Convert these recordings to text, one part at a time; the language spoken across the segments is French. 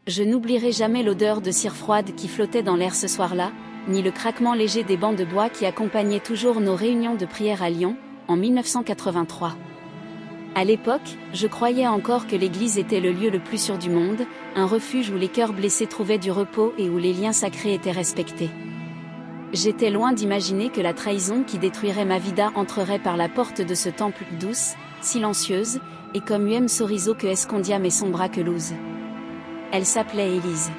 Je n'oublierai jamais l'odeur de cire froide qui flottait dans l'air ce soir-là, ni le craquement léger des bancs de bois qui accompagnaient toujours nos réunions de prière à Lyon, en 1983. À l'époque, je croyais encore que l'église était le lieu le plus sûr du monde, un refuge où les cœurs blessés trouvaient du repos et où les liens sacrés étaient respectés. J'étais loin d'imaginer que la trahison qui détruirait ma vida entrerait par la porte de ce temple douce, silencieuse, et comme Sorizo que escondiam et sombra que luz. Elle s'appelait Élise.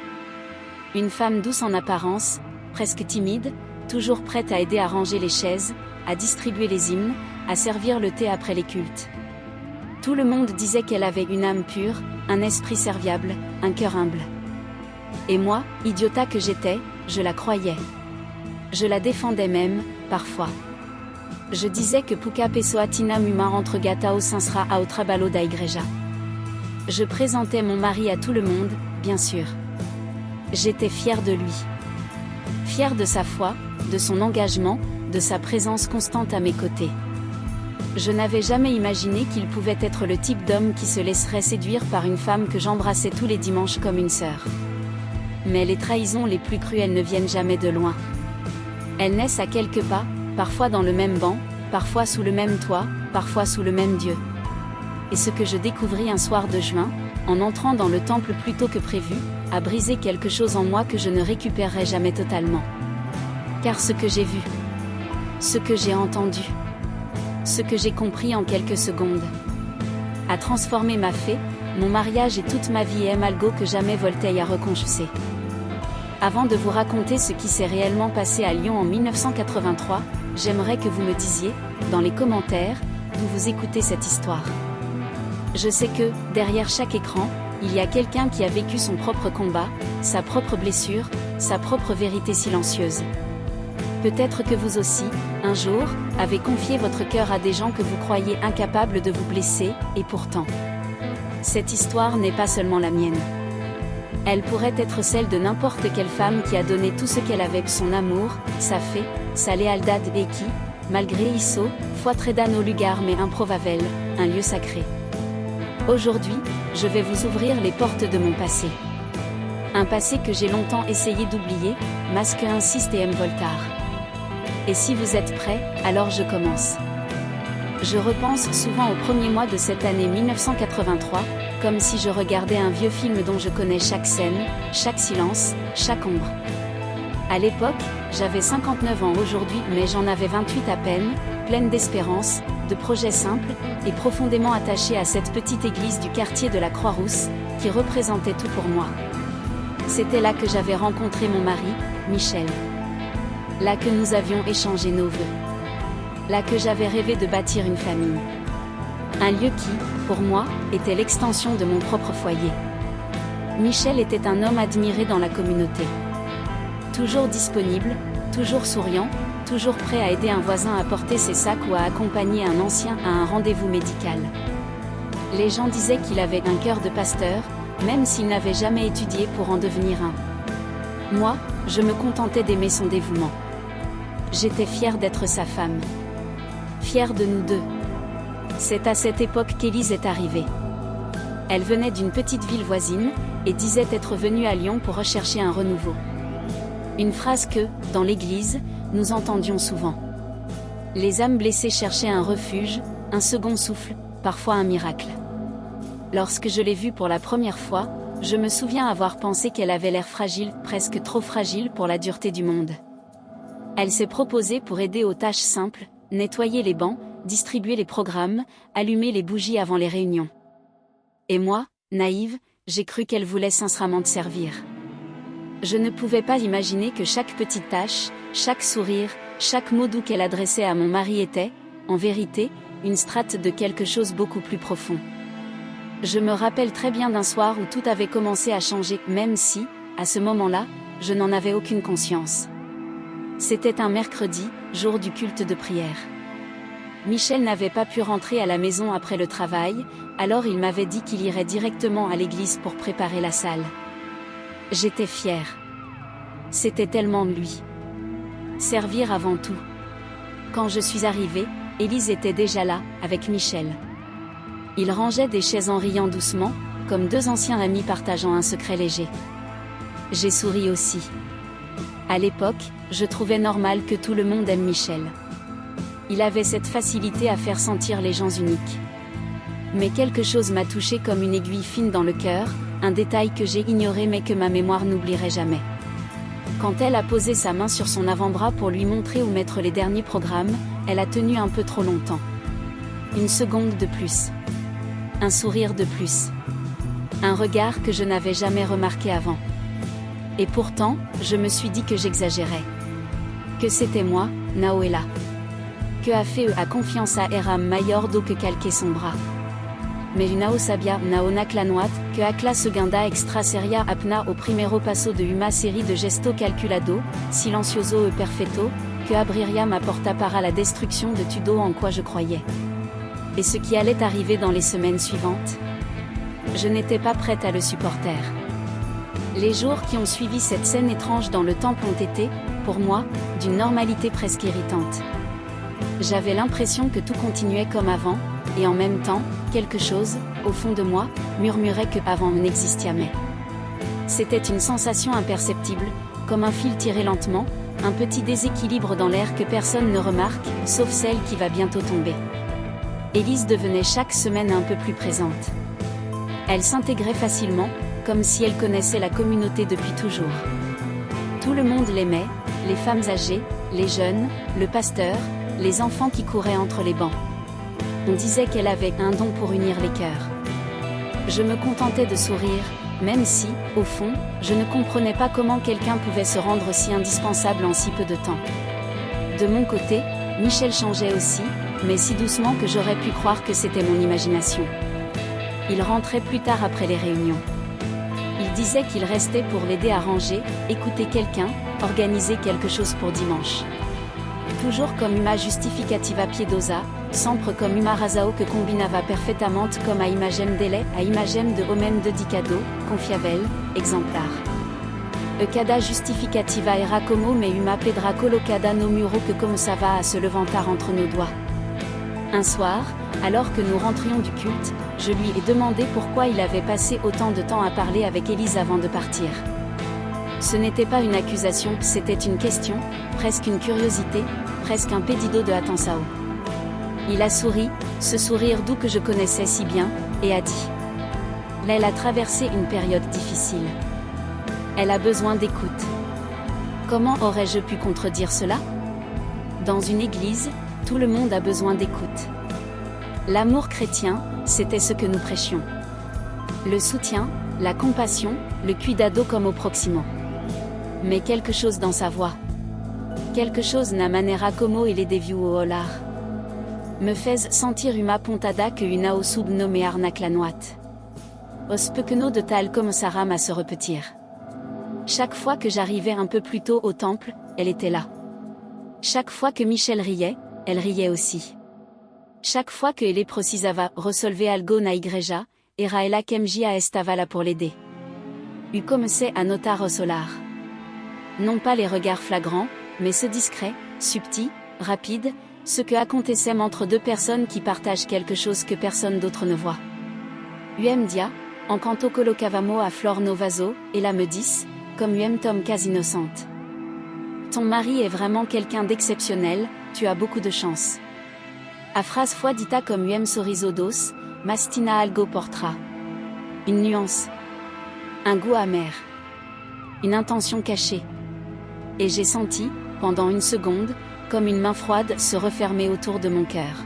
Une femme douce en apparence, presque timide, toujours prête à aider à ranger les chaises, à distribuer les hymnes, à servir le thé après les cultes. Tout le monde disait qu'elle avait une âme pure, un esprit serviable, un cœur humble. Et moi, idiota que j'étais, je la croyais. Je la défendais même, parfois. Je disais que Puka pessoa tinha uma entregada ao sincera ao trabalho da igreja. Je présentais mon mari à tout le monde, bien sûr. J'étais fière de lui. Fière de sa foi, de son engagement, de sa présence constante à mes côtés. Je n'avais jamais imaginé qu'il pouvait être le type d'homme qui se laisserait séduire par une femme que j'embrassais tous les dimanches comme une sœur. Mais les trahisons les plus cruelles ne viennent jamais de loin. Elles naissent à quelques pas, parfois dans le même banc, parfois sous le même toit, parfois sous le même Dieu. Et ce que je découvris un soir de juin, en entrant dans le temple plus tôt que prévu, a brisé quelque chose en moi que je ne récupérerai jamais totalement. Car ce que j'ai vu, ce que j'ai entendu, ce que j'ai compris en quelques secondes, a transformé ma fée, mon mariage et toute ma vie et malgo que jamais Voltaire a reconstruit. Avant de vous raconter ce qui s'est réellement passé à Lyon en 1983, j'aimerais que vous me disiez, dans les commentaires, d'où vous écoutez cette histoire. Je sais que, derrière chaque écran, il y a quelqu'un qui a vécu son propre combat, sa propre blessure, sa propre vérité silencieuse. Peut-être que vous aussi, un jour, avez confié votre cœur à des gens que vous croyiez incapables de vous blesser, et pourtant. Cette histoire n'est pas seulement la mienne. Elle pourrait être celle de n'importe quelle femme qui a donné tout ce qu'elle avait, son amour, sa fée, sa lealdad et qui, malgré isso, foi treda no lugar mais improvavel, un lieu sacré. Aujourd'hui, je vais vous ouvrir les portes de mon passé. Un passé que j'ai longtemps essayé d'oublier, masque insiste et aime Voltaire. Et si vous êtes prêts, alors je commence. Je repense souvent aux premiers mois de cette année 1983, comme si je regardais un vieux film dont je connais chaque scène, chaque silence, chaque ombre. À l'époque, j'avais 59 ans aujourd'hui, mais j'en avais 28 à peine, pleine d'espérance, de projets simples, et profondément attachée à cette petite église du quartier de la Croix-Rousse, qui représentait tout pour moi. C'était là que j'avais rencontré mon mari, Michel. Là que nous avions échangé nos vœux. Là que j'avais rêvé de bâtir une famille. Un lieu qui, pour moi, était l'extension de mon propre foyer. Michel était un homme admiré dans la communauté. Toujours disponible, toujours souriant, toujours prêt à aider un voisin à porter ses sacs ou à accompagner un ancien à un rendez-vous médical. Les gens disaient qu'il avait un cœur de pasteur, même s'il n'avait jamais étudié pour en devenir un. Moi, je me contentais d'aimer son dévouement. J'étais fière d'être sa femme. Fière de nous deux. C'est à cette époque qu'Élise est arrivée. Elle venait d'une petite ville voisine, et disait être venue à Lyon pour rechercher un renouveau. Une phrase que, dans l'église, nous entendions souvent. Les âmes blessées cherchaient un refuge, un second souffle, parfois un miracle. Lorsque je l'ai vue pour la première fois, je me souviens avoir pensé qu'elle avait l'air fragile, presque trop fragile pour la dureté du monde. Elle s'est proposée pour aider aux tâches simples, nettoyer les bancs, distribuer les programmes, allumer les bougies avant les réunions. Et moi, naïve, j'ai cru qu'elle voulait sincèrement te servir. Je ne pouvais pas imaginer que chaque petite tâche, chaque sourire, chaque mot doux qu'elle adressait à mon mari était, en vérité, une strate de quelque chose beaucoup plus profond. Je me rappelle très bien d'un soir où tout avait commencé à changer, même si, à ce moment-là, je n'en avais aucune conscience. C'était un mercredi, jour du culte de prière. Michel n'avait pas pu rentrer à la maison après le travail, alors il m'avait dit qu'il irait directement à l'église pour préparer la salle. J'étais fière. C'était tellement lui. Servir avant tout. Quand je suis arrivée, Élise était déjà là, avec Michel. Il rangeait des chaises en riant doucement, comme deux anciens amis partageant un secret léger. J'ai souri aussi. À l'époque, je trouvais normal que tout le monde aime Michel. Il avait cette facilité à faire sentir les gens uniques. Mais quelque chose m'a touché comme une aiguille fine dans le cœur, un détail que j'ai ignoré mais que ma mémoire n'oublierait jamais. Quand elle a posé sa main sur son avant-bras pour lui montrer où mettre les derniers programmes, elle a tenu un peu trop longtemps. Une seconde de plus. Un sourire de plus. Un regard que je n'avais jamais remarqué avant. Et pourtant, je me suis dit que j'exagérais. Que c'était moi, Naoela. Que a fait a confiance à Eram Mayor do que calquer son bras. Mais Nao sabia, Nao Naklanwat, que acla segunda extra seria apna au primero paso de uma série de gesto calculado, silencioso e perfetto, que abriria m'apporta para la destruction de tudo en quoi je croyais. Et ce qui allait arriver dans les semaines suivantes? Je n'étais pas prête à le supporter. Les jours qui ont suivi cette scène étrange dans le temple ont été, pour moi, d'une normalité presque irritante. J'avais l'impression que tout continuait comme avant, et en même temps, quelque chose, au fond de moi, murmurait que avant n'existait jamais. C'était une sensation imperceptible, comme un fil tiré lentement, un petit déséquilibre dans l'air que personne ne remarque, sauf celle qui va bientôt tomber. Élise devenait chaque semaine un peu plus présente. Elle s'intégrait facilement, comme si elle connaissait la communauté depuis toujours. Tout le monde l'aimait, les femmes âgées, les jeunes, le pasteur, les enfants qui couraient entre les bancs. On disait qu'elle avait un don pour unir les cœurs. Je me contentais de sourire, même si, au fond, je ne comprenais pas comment quelqu'un pouvait se rendre si indispensable en si peu de temps. De mon côté, Michel changeait aussi, mais si doucement que j'aurais pu croire que c'était mon imagination. Il rentrait plus tard après les réunions. Il disait qu'il restait pour l'aider à ranger, écouter quelqu'un, organiser quelque chose pour dimanche. Toujours comme uma justificativa piedosa, sempre comme uma razão que combinava perfeitamente comme a imagem dele, a imagem de homem dedicado, confiável, exemplar. E cada justificativa era como me uma pedra colocada no muro que começava a se levantar entre nos doigts. Un soir, alors que nous rentrions du culte, je lui ai demandé pourquoi il avait passé autant de temps à parler avec Élise avant de partir. Ce n'était pas une accusation, c'était une question, presque une curiosité, presque un pedido de atenção. Il a souri, ce sourire doux que je connaissais si bien, et a dit. Elle a traversé une période difficile. Elle a besoin d'écoute. Comment aurais-je pu contredire cela? Dans une église, tout le monde a besoin d'écoute. L'amour chrétien, c'était ce que nous prêchions. Le soutien, la compassion, le cuidado comme au proximo. Mais quelque chose dans sa voix. Quelque chose na manera como ele deviu olar. Me fez sentir uma pontada que una o subnomear naklanwat. Os pequeno de tal commençaram à se repetir. Chaque fois que j'arrivais un peu plus tôt au temple, elle était là. Chaque fois que Michel riait, elle riait aussi. Chaque fois que ele precisava resolver algo na igreja, era ela que MJA estava là pour l'aider. U comecei a notar o solar. Non pas les regards flagrants, mais ce discret, subtil, rapide, ce que acontecem entre deux personnes qui partagent quelque chose que personne d'autre ne voit. UM dia, enquanto colocavamo a flor no vaso, ela me disse, comme UM tom cas innocente. Ton mari est vraiment quelqu'un d'exceptionnel, tu as beaucoup de chance. A phrase foi dita comme UM sorriso dos, mastina algo portra. Une nuance. Un goût amer. Une intention cachée. Et j'ai senti, pendant une seconde, comme une main froide se refermer autour de mon cœur.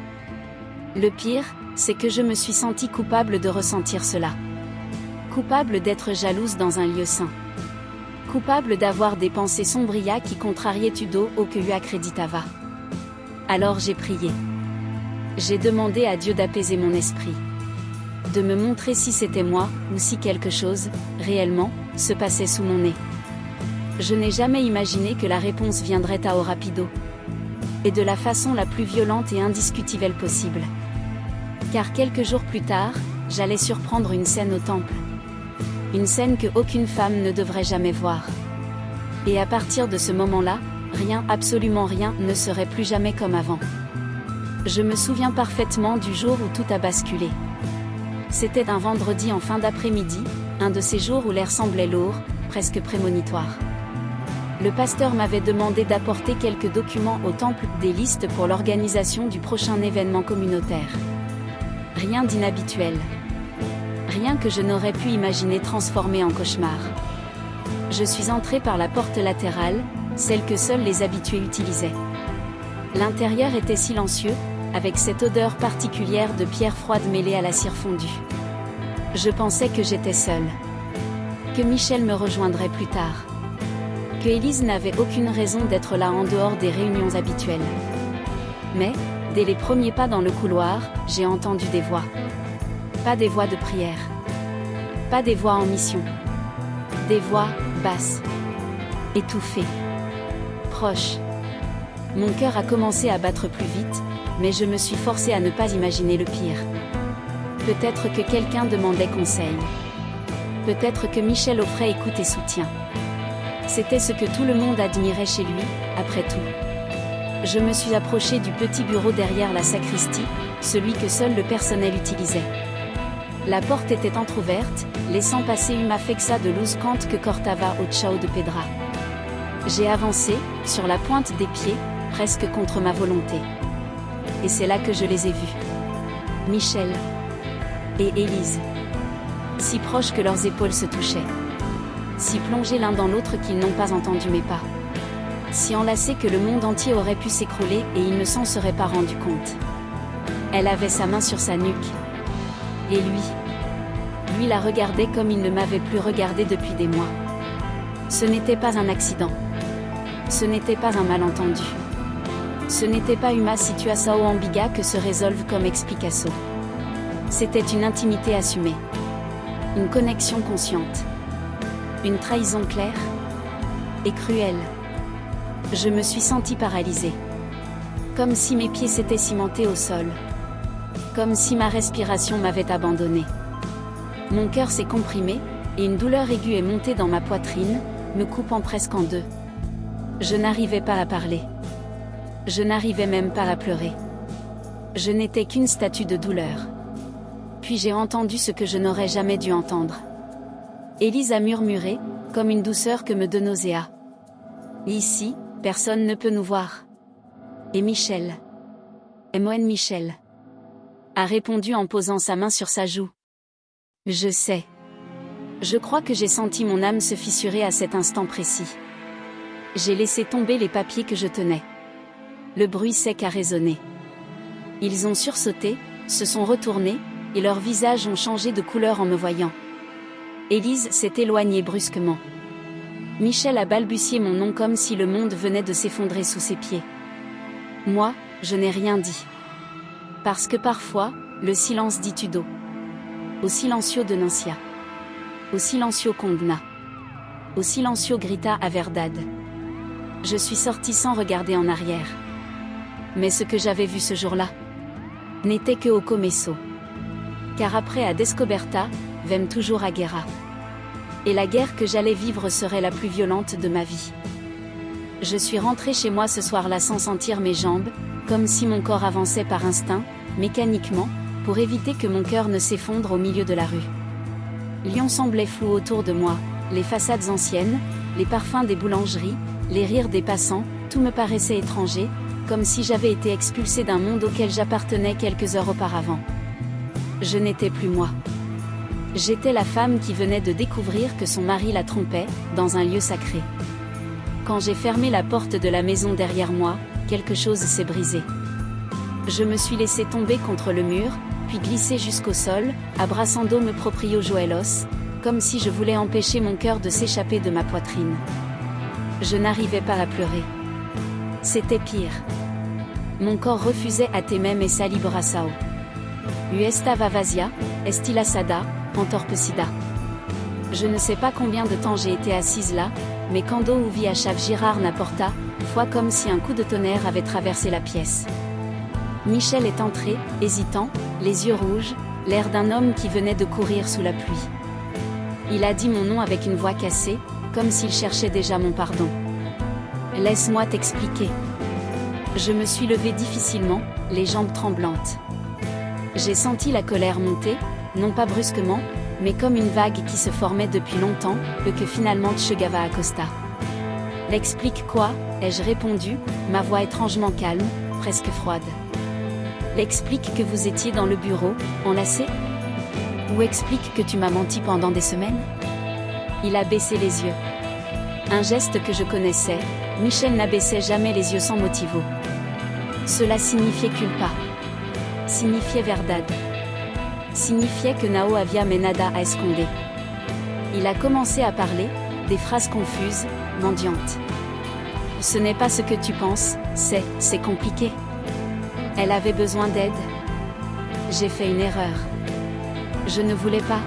Le pire, c'est que je me suis sentie coupable de ressentir cela. Coupable d'être jalouse dans un lieu saint. Coupable d'avoir des pensées sombria qui contrariaient tudo au que lui accréditava. Alors j'ai prié. J'ai demandé à Dieu d'apaiser mon esprit. De me montrer si c'était moi, ou si quelque chose, réellement, se passait sous mon nez. Je n'ai jamais imaginé que la réponse viendrait à au rapido. Et de la façon la plus violente et indiscutable possible. Car quelques jours plus tard, j'allais surprendre une scène au temple. Une scène que aucune femme ne devrait jamais voir. Et à partir de ce moment-là, rien, absolument rien, ne serait plus jamais comme avant. Je me souviens parfaitement du jour où tout a basculé. C'était un vendredi en fin d'après-midi, un de ces jours où l'air semblait lourd, presque prémonitoire. Le pasteur m'avait demandé d'apporter quelques documents au temple, des listes pour l'organisation du prochain événement communautaire. Rien d'inhabituel. Rien que je n'aurais pu imaginer transformer en cauchemar. Je suis entrée par la porte latérale, celle que seuls les habitués utilisaient. L'intérieur était silencieux, avec cette odeur particulière de pierre froide mêlée à la cire fondue. Je pensais que j'étais seule. Que Michel me rejoindrait plus tard. Que Élise n'avait aucune raison d'être là en dehors des réunions habituelles. Mais, dès les premiers pas dans le couloir, j'ai entendu des voix. Pas des voix de prière. Pas des voix en mission. Des voix, basses. Étouffées. Proches. Mon cœur a commencé à battre plus vite, mais je me suis forcée à ne pas imaginer le pire. Peut-être que quelqu'un demandait conseil. Peut-être que Michel offrait écoute et soutien. C'était ce que tout le monde admirait chez lui, après tout. Je me suis approchée du petit bureau derrière la sacristie, celui que seul le personnel utilisait. La porte était entr'ouverte, laissant passer uma fexa de luz cante que cortava au chao de pedra. J'ai avancé, sur la pointe des pieds, presque contre ma volonté. Et c'est là que je les ai vus. Michel et Élise. Si proches que leurs épaules se touchaient. Si plongés l'un dans l'autre qu'ils n'ont pas entendu mes pas. Si enlacés que le monde entier aurait pu s'écrouler et ils ne s'en seraient pas rendus compte. Elle avait sa main sur sa nuque. Et lui la regardait comme il ne m'avait plus regardé depuis des mois. Ce n'était pas un accident. Ce n'était pas un malentendu. Ce n'était pas uma situação ambiga que se résolve comme explicação. C'était une intimité assumée. Une connexion consciente. Une trahison claire et cruelle. Je me suis sentie paralysée. Comme si mes pieds s'étaient cimentés au sol. Comme si ma respiration m'avait abandonnée. Mon cœur s'est comprimé, et une douleur aiguë est montée dans ma poitrine, me coupant presque en deux. Je n'arrivais pas à parler. Je n'arrivais même pas à pleurer. Je n'étais qu'une statue de douleur. Puis j'ai entendu ce que je n'aurais jamais dû entendre. Élise a murmuré, comme une douceur que me de nauséa. Ici, personne ne peut nous voir. Et Michel. Et moi Michel. A répondu en posant sa main sur sa joue. Je sais. Je crois que j'ai senti mon âme se fissurer à cet instant précis. J'ai laissé tomber les papiers que je tenais. Le bruit sec a résonné. Ils ont sursauté, se sont retournés, et leurs visages ont changé de couleur en me voyant. Élise s'est éloignée brusquement. Michel a balbutié mon nom comme si le monde venait de s'effondrer sous ses pieds. Moi, je n'ai rien dit. Parce que parfois, le silence dit tudo. Au silencio denuncia. Au silencio condena. Au silencio grita a verdade. Je suis sortie sans regarder en arrière. Mais ce que j'avais vu ce jour-là n'était que au começo. Car après à Descoberta, vem toujours a guerra. Et la guerre que j'allais vivre serait la plus violente de ma vie. Je suis rentrée chez moi ce soir-là sans sentir mes jambes, comme si mon corps avançait par instinct, mécaniquement, pour éviter que mon cœur ne s'effondre au milieu de la rue. Lyon semblait flou autour de moi, les façades anciennes, les parfums des boulangeries, les rires des passants, tout me paraissait étranger, comme si j'avais été expulsée d'un monde auquel j'appartenais quelques heures auparavant. Je n'étais plus moi. J'étais la femme qui venait de découvrir que son mari la trompait, dans un lieu sacré. Quand j'ai fermé la porte de la maison derrière moi, quelque chose s'est brisé. Je me suis laissée tomber contre le mur, puis glissée jusqu'au sol, abraçando me proprio joelhos, comme si je voulais empêcher mon cœur de s'échapper de ma poitrine. Je n'arrivais pas à pleurer. C'était pire. Mon corps refusait à temem et salibraçao. Estava vazia, estilaçada, entorpecida. Je ne sais pas combien de temps j'ai été assise là, mais quando ouvi a chave Girard na porta, foi comme si un coup de tonnerre avait traversé la pièce. Michel est entré, hésitant, les yeux rouges, l'air d'un homme qui venait de courir sous la pluie. Il a dit mon nom avec une voix cassée, comme s'il cherchait déjà mon pardon. Laisse-moi t'expliquer. Je me suis levée difficilement, les jambes tremblantes. J'ai senti la colère monter, Non pas brusquement, mais comme une vague qui se formait depuis longtemps, et que finalement Tchegava accosta. L'explique quoi, ai-je répondu, ma voix étrangement calme, presque froide. L'explique que vous étiez dans le bureau, enlacé? Ou explique que tu m'as menti pendant des semaines? Il a baissé les yeux. Un geste que je connaissais, Michel n'abaissait jamais les yeux sans motivo. Cela signifiait culpa. Signifiait verdad. Signifiait que Nao havia menada à esconder. Il a commencé à parler, des phrases confuses, mendiantes. Ce n'est pas ce que tu penses, c'est compliqué. Elle avait besoin d'aide. J'ai fait une erreur. Je ne voulais pas.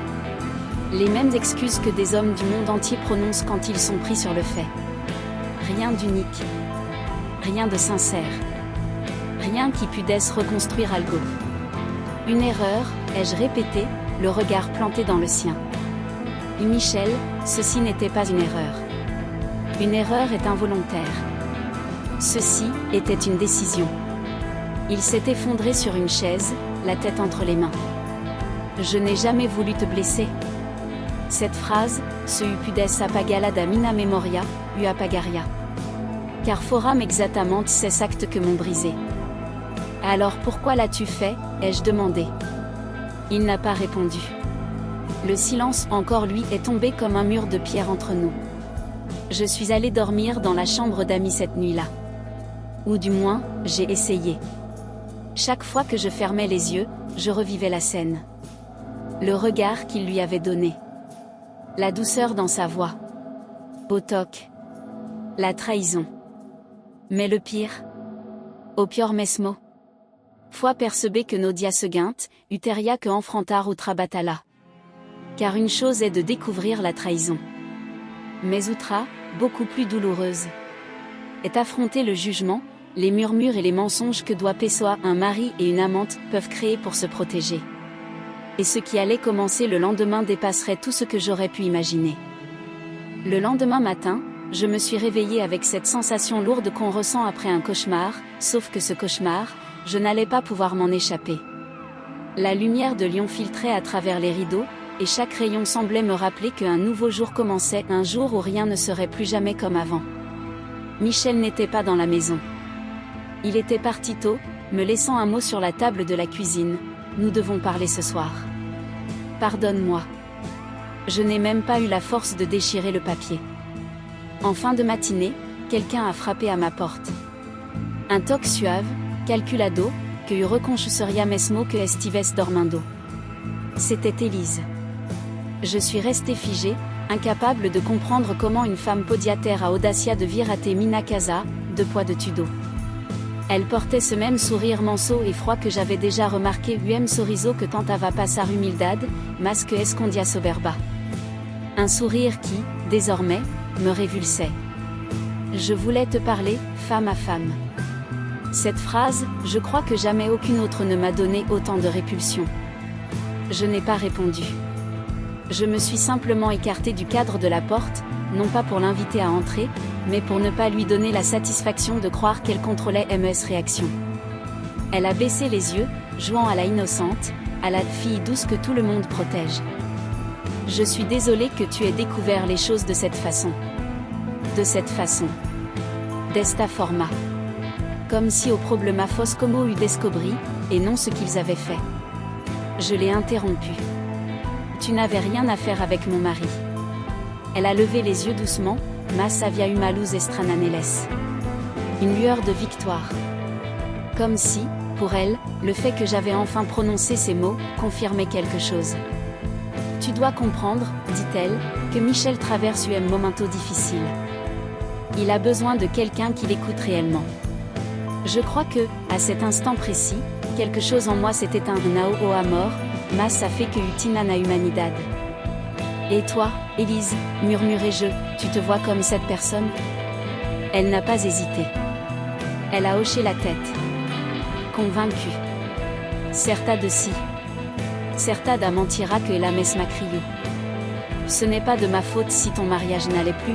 Les mêmes excuses que des hommes du monde entier prononcent quand ils sont pris sur le fait. Rien d'unique. Rien de sincère. Rien qui pudesse reconstruire algo. Une erreur, ai-je répété, le regard planté dans le sien. Et Michel, ceci n'était pas une erreur. Une erreur est involontaire. Ceci était une décision. Il s'est effondré sur une chaise, la tête entre les mains. Je n'ai jamais voulu te blesser. Cette phrase, ce upudes apagala da mina memoria, apagaria. Car foram exactement ces actes que m'ont brisé. Alors pourquoi l'as-tu fait, ai-je demandé. Il n'a pas répondu. Le silence encore lui est tombé comme un mur de pierre entre nous. Je suis allé dormir dans la chambre d'amis cette nuit-là. Ou du moins, j'ai essayé. Chaque fois que je fermais les yeux, je revivais la scène. Le regard qu'il lui avait donné. La douceur dans sa voix. Botoc. La trahison. Mais le pire. Au pior mesmo. Foi percebé que Nodia seguinte, uteria que enfrontar ou trabatala. Car une chose est de découvrir la trahison. Mais outra, beaucoup plus douloureuse, est affronter le jugement, les murmures et les mensonges que doit Pessoa, un mari et une amante, peuvent créer pour se protéger. Et ce qui allait commencer le lendemain dépasserait tout ce que j'aurais pu imaginer. Le lendemain matin, je me suis réveillée avec cette sensation lourde qu'on ressent après un cauchemar, sauf que ce cauchemar, je n'allais pas pouvoir m'en échapper. La lumière de Lyon filtrait à travers les rideaux, et chaque rayon semblait me rappeler qu'un nouveau jour commençait, un jour où rien ne serait plus jamais comme avant. Michel n'était pas dans la maison. Il était parti tôt, me laissant un mot sur la table de la cuisine. Nous devons parler ce soir. Pardonne-moi. Je n'ai même pas eu la force de déchirer le papier. En fin de matinée, quelqu'un a frappé à ma porte. Un toc suave, calculado, que eu reconchuseria mesmo que estives dormindo. C'était Élise. Je suis restée figée, incapable de comprendre comment une femme podiataire à audacia de virate mina casa, de poids de tudo. Elle portait ce même sourire manso et froid que j'avais déjà remarqué sorriso que tentava passar humildad, mas que escondia soberba. Un sourire qui, désormais, me révulsait. Je voulais te parler, femme à femme. Cette phrase, je crois que jamais aucune autre ne m'a donné autant de répulsion. Je n'ai pas répondu. Je me suis simplement écartée du cadre de la porte, non pas pour l'inviter à entrer, mais pour ne pas lui donner la satisfaction de croire qu'elle contrôlait mes réactions. Elle a baissé les yeux, jouant à la innocente, à la fille douce que tout le monde protège. Je suis désolée que tu aies découvert les choses de cette façon. De cette façon. D'esta forma. Comme si au problema fos como eût descobri, et non ce qu'ils avaient fait. Je l'ai interrompu. Tu n'avais rien à faire avec mon mari. Elle a levé les yeux doucement, mas havia uma luz estranha neles. Une lueur de victoire. Comme si, pour elle, le fait que j'avais enfin prononcé ces mots, confirmait quelque chose. Tu dois comprendre, dit-elle, que Michel traverse un momento difficile. Il a besoin de quelqu'un qui l'écoute réellement. Je crois que, à cet instant précis, quelque chose en moi s'est éteint. Nao o amor, mas a fait que utina na humanidad. Et toi, Élise, murmurai-je, tu te vois comme cette personne? Elle n'a pas hésité. Elle a hoché la tête. Convaincue. Certa de si. Certa da mentira que la mesma criou. Ce n'est pas de ma faute si ton mariage n'allait plus.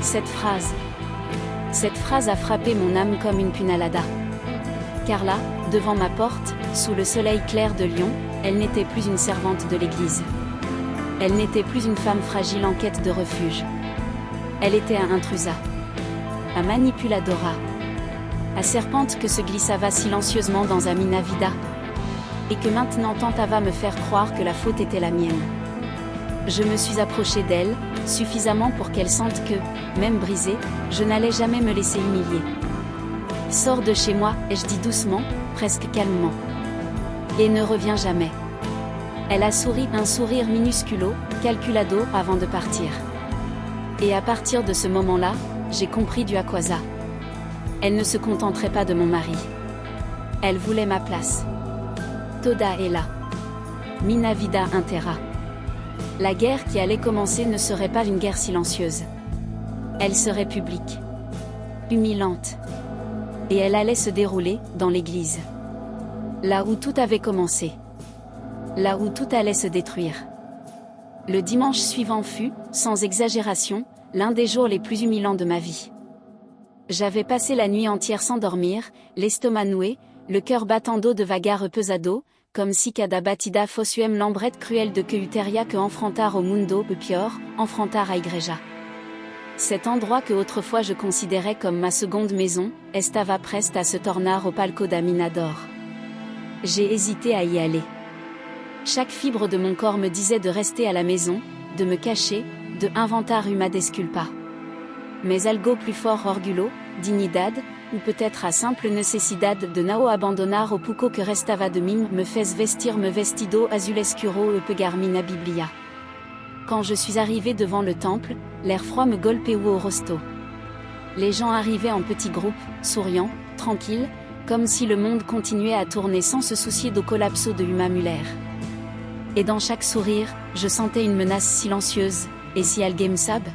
Cette phrase a frappé mon âme comme une punalada. Car là, devant ma porte, sous le soleil clair de Lyon, Elle n'était plus une servante de l'Église. Elle n'était plus une femme fragile en quête de refuge. Elle était un intrusa. Un manipuladora. À serpente que se glissava silencieusement dans un Minavida. Et que maintenant tentava me faire croire que la faute était la mienne. Je me suis approché d'elle, suffisamment pour qu'elle sente que, même brisée, je n'allais jamais me laisser humilier. Sors de chez moi, ai-je dit doucement, presque calmement. Et ne reviens jamais. Elle a souri un sourire minusculo, calculado, avant de partir. Et à partir de ce moment-là, j'ai compris du Aquasa. Elle ne se contenterait pas de mon mari. Elle voulait ma place. Toda est là. Minavida intera. La guerre qui allait commencer ne serait pas une guerre silencieuse. Elle serait publique. Humiliante. Et elle allait se dérouler, dans l'église. Là où tout avait commencé. Là où tout allait se détruire. Le dimanche suivant fut, sans exagération, l'un des jours les plus humiliants de ma vie. J'avais passé la nuit entière sans dormir, l'estomac noué, le cœur battant d'eau de vagar pesado, comme si cada batida fossuem l'ambrette cruelle de queuteria que enfrontar au mundo pior, enfrontar à igreja. Cet endroit que autrefois je considérais comme ma seconde maison, estava preste à se tornar au palco da Minador. J'ai hésité à y aller. Chaque fibre de mon corps me disait de rester à la maison, de me cacher, de inventar uma desculpa. Mais algo plus fort orgulo, dignidad, ou peut-être à simple necesidad de nao abandonar au pouco que restava de mim me fez vestir me vestido azul escuro e pegar mina biblia. Quand je suis arrivé devant le temple, l'air froid me golpeou au rosto. Les gens arrivaient en petits groupes, souriants, tranquilles, comme si le monde continuait à tourner sans se soucier do collapso de Uma Muller. Et dans chaque sourire, je sentais une menace silencieuse, et si alguém sabe?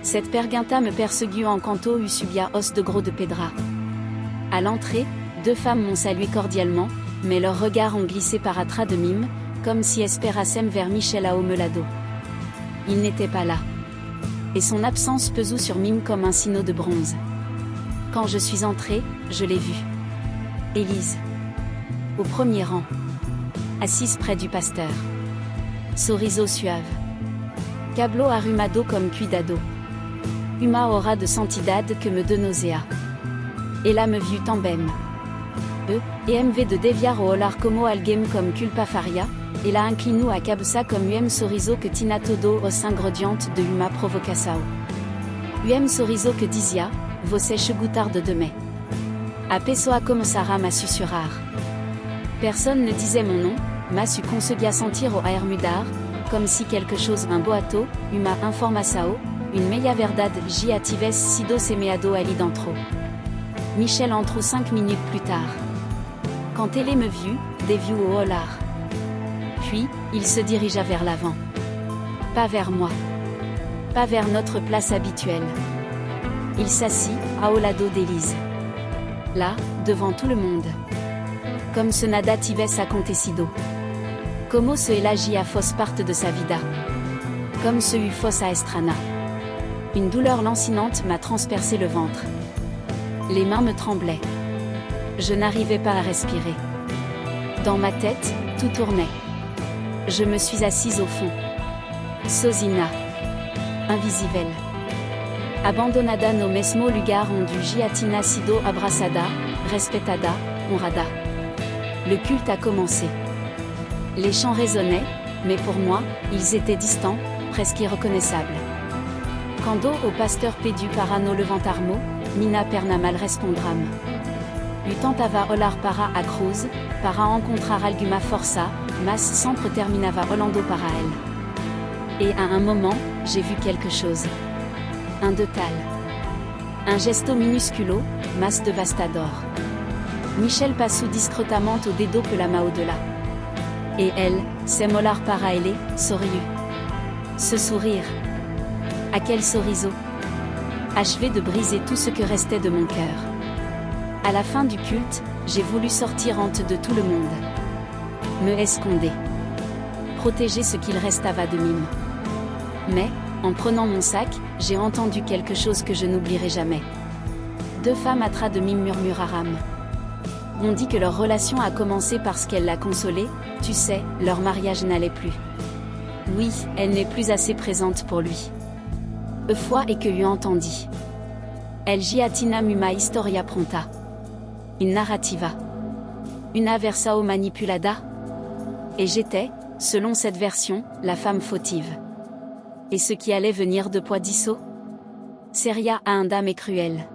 Cette pergunta me perseguiu en canto u subia os de gros de pedra. À l'entrée, 2 femmes m'ont salué cordialement, mais leurs regards ont glissé par atras de mime, comme si espérassem vers Michel à Omelado. Il n'était pas là. Et son absence pesou sur mime comme un sino de bronze. Quand je suis entrée, je l'ai vue. Élise. Au premier rang. Assise près du pasteur. Sorriso suave. Cablo arrumado comme cuidado. Uma hora de santidad que me de nausea. Et là me viu também. Et mv de deviar o olar como alguém comme culpa faria, et la inclinu a cabsa comme sorriso que tina todo os ingredientes de uma provocação. Sorriso que dizia, você chegou de mai. A pessoa começara a susurrar. Personne ne disait mon nom, mas eu conseguia sentir o air mudar, comme si quelque chose un boato, uma informação, une meia verdade já tivesse sido semeado ali dentro. Michel entrou 5 minutes plus tard. Quand elle me vit, déviou au olhar. Puis, il se dirigea vers l'avant. Pas vers moi. Pas vers notre place habituelle. Il s'assit, ao lado d'Élise. Là, devant tout le monde. Comme se nada tivesse acontecido. Como se elagia fos parte de sa vida. Comme se eût fos a estrana. Une douleur lancinante m'a transpercé le ventre. Les mains me tremblaient. Je n'arrivais pas à respirer. Dans ma tête, tout tournait. Je me suis assise au fond. Sosina. Invisible. Abandonada no mesmo lugar onde já tinha sido abraçada, respeitada, honrada. Le culte a commencé. Les chants résonnaient, mais pour moi, ils étaient distants, presque irreconnaissables. Quando o pasteur pedu para no levantarmo, mina perna mal respondram. Lui tentava olar para a cruz, para encontrar alguma força, mas sempre terminava olando para elle. Et à un moment, j'ai vu quelque chose. Un détail. Un gesto minusculo, mas devastador. Michel passou discretamment au dedo que la main au-delà. Et elle, s'est molar para elle, sorriu. Ce sourire. À quel sorriso. Achevé de briser tout ce que restait de mon cœur. À la fin du culte, j'ai voulu sortir honte de tout le monde. Me esconder. Protéger ce qu'il restava de mime. Mais, en prenant mon sac, j'ai entendu quelque chose que je n'oublierai jamais. 2 femmes à tras de mime murmuraram. On dit que leur relation a commencé parce qu'elle l'a consolé, tu sais, leur mariage n'allait plus. Oui, elle n'est plus assez présente pour lui. Foi et que lui entendit. Elle giatinam uma historia pronta. Une narrativa. Una versao manipulada. Et j'étais, selon cette version, la femme fautive. Et ce qui allait venir de Poidisso? Seria a un dame et cruel.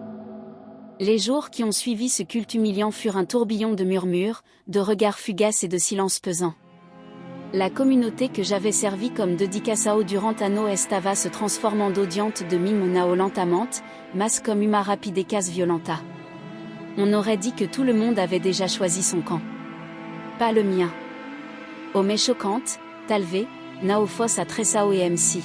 Les jours qui ont suivi ce culte humiliant furent un tourbillon de murmures, de regards fugaces et de silences pesants. La communauté que j'avais servie comme dedicasao durant anno estava se transformant d'audiente de mime nao lentamente, mas comme uma rapidecas violenta. On aurait dit que tout le monde avait déjà choisi son camp. Pas le mien. Au mais choquante, talvé, nao fos à Tressao et MC.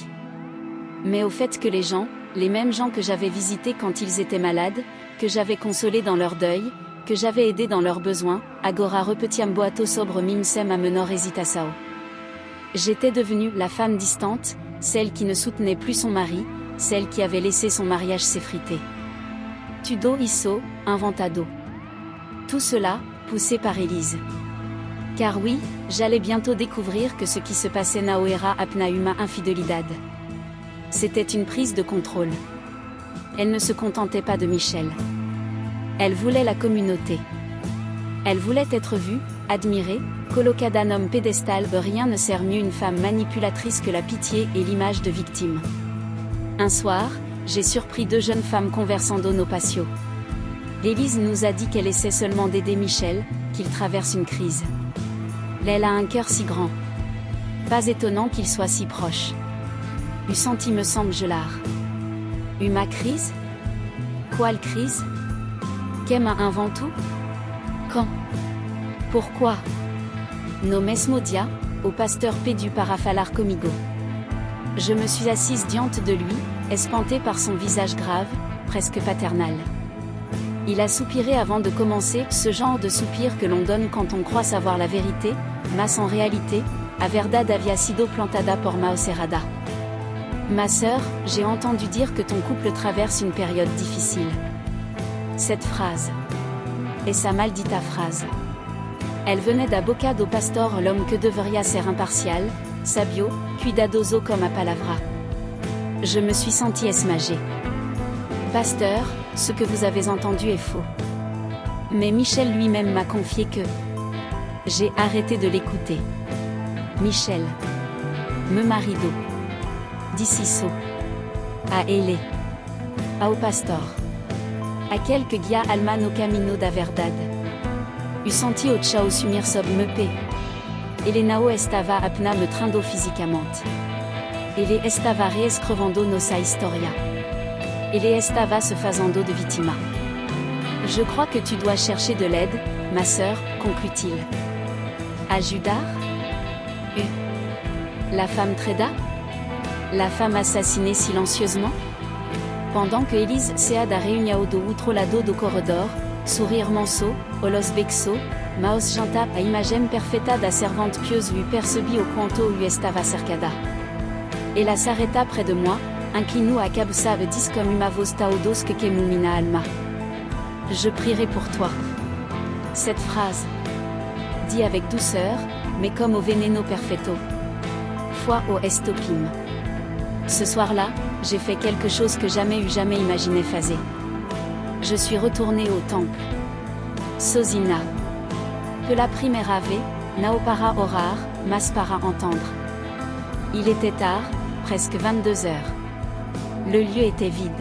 Mais au fait que les gens, les mêmes gens que j'avais visités quand ils étaient malades, que j'avais consolés dans leur deuil, que j'avais aidés dans leurs besoins, agora repetiam boato sobre mimsem a menor hesitasao. J'étais devenue la femme distante, celle qui ne soutenait plus son mari, celle qui avait laissé son mariage s'effriter. Tudo isso, inventado. Tout cela, poussé par Élise. Car oui, j'allais bientôt découvrir que ce qui se passait nao era apna uma infidelidad. C'était une prise de contrôle. Elle ne se contentait pas de Michel. Elle voulait la communauté. Elle voulait être vue, admirée, colocada nom pédestal. Rien ne sert mieux une femme manipulatrice que la pitié et l'image de victime. Un soir, j'ai surpris deux jeunes femmes conversando no patio. Élise nous a dit qu'elle essaie seulement d'aider Michel, qu'il traverse une crise. Elle a un cœur si grand. Pas étonnant qu'il soit si proche. Eu senti me semble gelar. Uma crise? Quelle crise? Qu'em a inventu? Quand? Pourquoi? No mesmo dia, au pasteur pédu parafalar comigo. Je me suis assise diante de lui, espantée par son visage grave, presque paternal. Il a soupiré avant de commencer, ce genre de soupir que l'on donne quand on croit savoir la vérité, mas en réalité, a verdad havia sido plantada por mao cerrada. Ma sœur, j'ai entendu dire que ton couple traverse une période difficile. Cette phrase. Essa maldita phrase. Elle venait da boca do pastor, l'homme que deveria ser impartial, sabio, cuidadoso comme a palavra. Je me suis sentie esmagée. Pasteur, ce que vous avez entendu est faux. Mais Michel lui-même m'a confié que... J'ai arrêté de l'écouter. Michel. Me marido. Diciso. A ele. Ao pastor. A quelques guia alma no camino da verdad. U senti o chao sumir sob me pe. Ele nao estava apna me trindo fisicamente. Ele estava reescrevando nossa historia. Ele estava se fazendo de vítima. Je crois que tu dois chercher de l'aide, ma sœur, conclut-il. À Judar? La femme Treda? La femme assassinée silencieusement? Pendant que Élise sea da reunião do outro lado do corredor, sourire manso, olos bexo, maos janta a imagem perfeita da servante pieuse lui percebi au quanto lui estava cercada. Et la s'arrêta près de moi, inclinou a cabeça dis comme uma voz taudos que mumina alma. Je prierai pour toi. Cette phrase, dit avec douceur, mais comme au veneno perfetto. Foi au estopim. Ce soir-là, j'ai fait quelque chose que jamais imaginé fazer. Je suis retournée au temple. Sosina. Que la primera vez, nao para orar, mas para entendre. Il était tard, presque 22 heures. Le lieu était vide.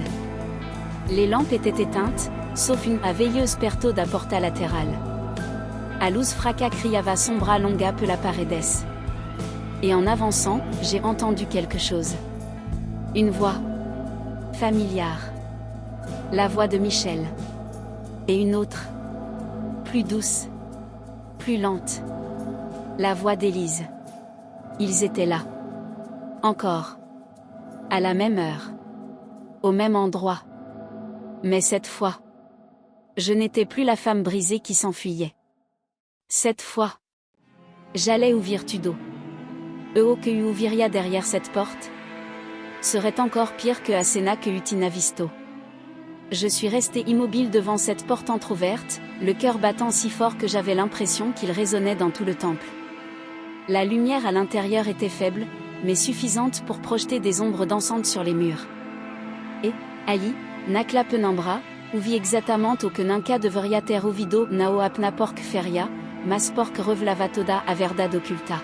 Les lampes étaient éteintes, sauf une veilleuse perto da porta latéral. A luz fraca criava sombra longa pela paredes. Et en avançant, j'ai entendu quelque chose. Une voix. Familière. La voix de Michel. Et une autre. Plus douce. Plus lente. La voix d'Élise. Ils étaient là. Encore. À la même heure. Au même endroit. Mais cette fois. Je n'étais plus la femme brisée qui s'enfuyait. Cette fois. J'allais ouvrir Tudo. Eo que ouviria derrière cette porte. Serait encore pire que Asena que Utina Visto. Je suis resté immobile devant cette porte entr'ouverte, le cœur battant si fort que j'avais l'impression qu'il résonnait dans tout le temple. La lumière à l'intérieur était faible, mais suffisante pour projeter des ombres dansantes sur les murs. Et, Ali, Nakla Penumbra, uvi exactement au que Nanka deveria ter ouvido nao apna porc feria, mas porc revlavatoda a verdade occulta.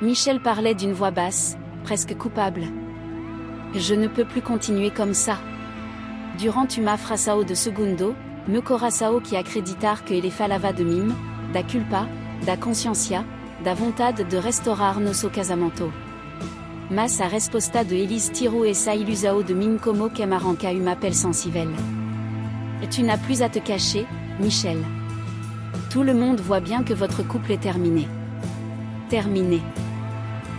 Michel parlait d'une voix basse, presque coupable. Je ne peux plus continuer comme ça. Durant uma frasao de segundo, me coração qui acreditar que ele falava de mim, da culpa, da consciência, da vontade de restaurar nosso casamento. Mas a resposta de Elise tirou essa ilusão de mim como que m'arranca uma pelle sensible. Tu n'as plus à te cacher, Michel. Tout le monde voit bien que votre couple est terminé. Terminé.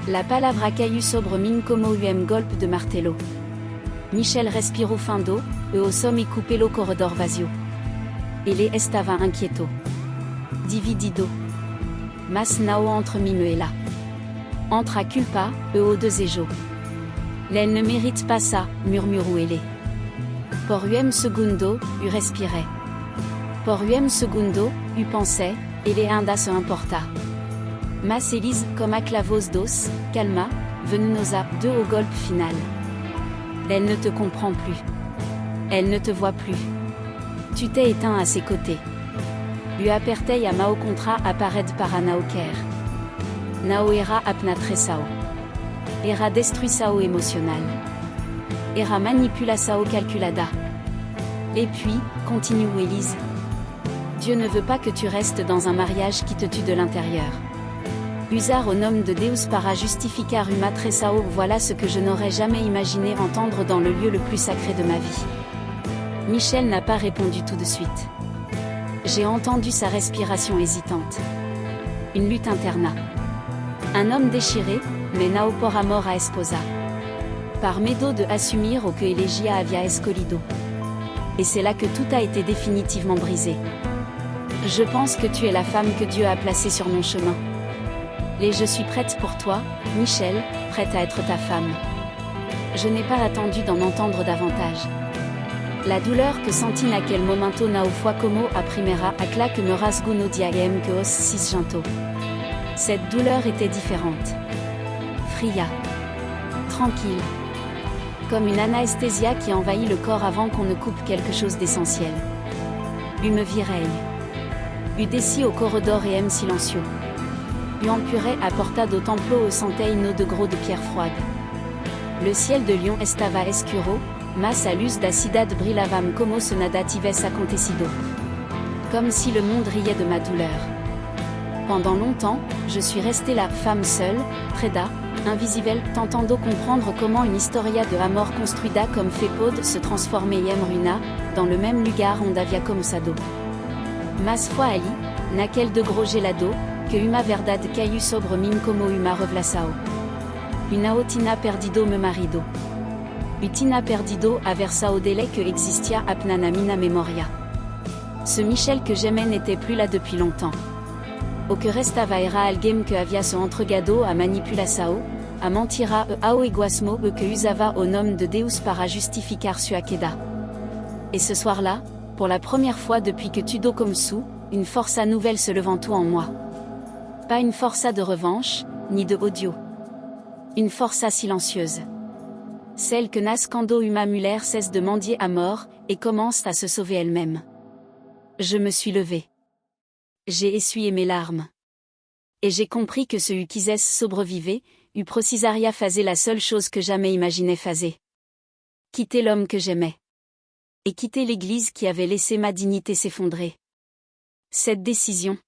La palavra caiu sobre mim como golpe de martelo. Michel respirou fundo, e o som e pelo corredor vazio. Ele estava inquieto. Dividido. Mas nao entre mim e ela. Entre a culpa, e o desejo. Elle ne mérite pas ça, murmurou ele. Por segundo, u respirait. Por segundo, u pensait, ele ainda se importa. Mas Elise, comme a clavos dos, calma, venenosa, de au golpe final. Elle ne te comprend plus. Elle ne te voit plus. Tu t'es éteint à ses côtés. U apertei a mao contra apared para nao quer. Nao era apnatresao. Era destruisao émotionnel. Era manipulação calculada. Et puis, continue Élise. Dieu ne veut pas que tu restes dans un mariage qui te tue de l'intérieur. Usar au nom de Deus para justificar uma traição, voilà ce que je n'aurais jamais imaginé entendre dans le lieu le plus sacré de ma vie. Michel n'a pas répondu tout de suite. J'ai entendu sa respiration hésitante. Une lutte interna. Un homme déchiré, mais nao por amor a esposa. Par medo de assumir o que elegia havia escolhido. Et c'est là que tout a été définitivement brisé. Je pense que tu es la femme que Dieu a placée sur mon chemin. Et je suis prête pour toi, Michel, prête à être ta femme. Je n'ai pas attendu d'en entendre davantage. La douleur que senti naquel momento nao foi como a primera acla que me rasgou no diaem que os cisgento. Cette douleur était différente. Fria. Tranquille. Comme une anesthésia qui envahit le corps avant qu'on ne coupe quelque chose d'essentiel. Me virei. Desci au corridor et silencieux. Empuré à porta do templo au centeino de gros de pierre froide. Le ciel de Lyon estava escuro, mas a luz da cidade brillavam como se nada tivesse acontecido. Comme si le monde riait de ma douleur. Pendant longtemps, je suis restée la femme seule, preda, invisible, tentando comprendre comment une historia de amor construida comme fepod se transformait em ruina, dans le même lugar onde havia começado. Mas foi ali, naquel de gros gelado, que uma verdade caiu sobre mim como uma revelação. Una tinha perdido meu marido. Tinha perdido a versão dele que existia apna na minha memória. Ce Michel que j'aimais n'était plus là depuis longtemps. O que restava era alguém que havia se entregado a manipulação, a mentira e ao egoísmo e que usava au nom de Deus para justificar sua queda. Et ce soir-là, pour la première fois depuis que tudo começou, une força nouvelle se levant tout en moi. Pas une força de revanche, ni de odio. Une força silencieuse. Celle que nasce quand uma mulher cesse de mendier à mort, et commence à se sauver elle-même. Je me suis levée. J'ai essuyé mes larmes. Et j'ai compris que ce quises sobreviver, precisaria fazer la seule chose que jamais imaginé fazer. Quitter l'homme que j'aimais. Et quitter l'église qui avait laissé ma dignité s'effondrer. Cette décision.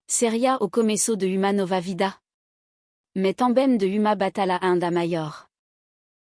Seria o começo de uma nova vida. Mais também de uma batalha ainda maior.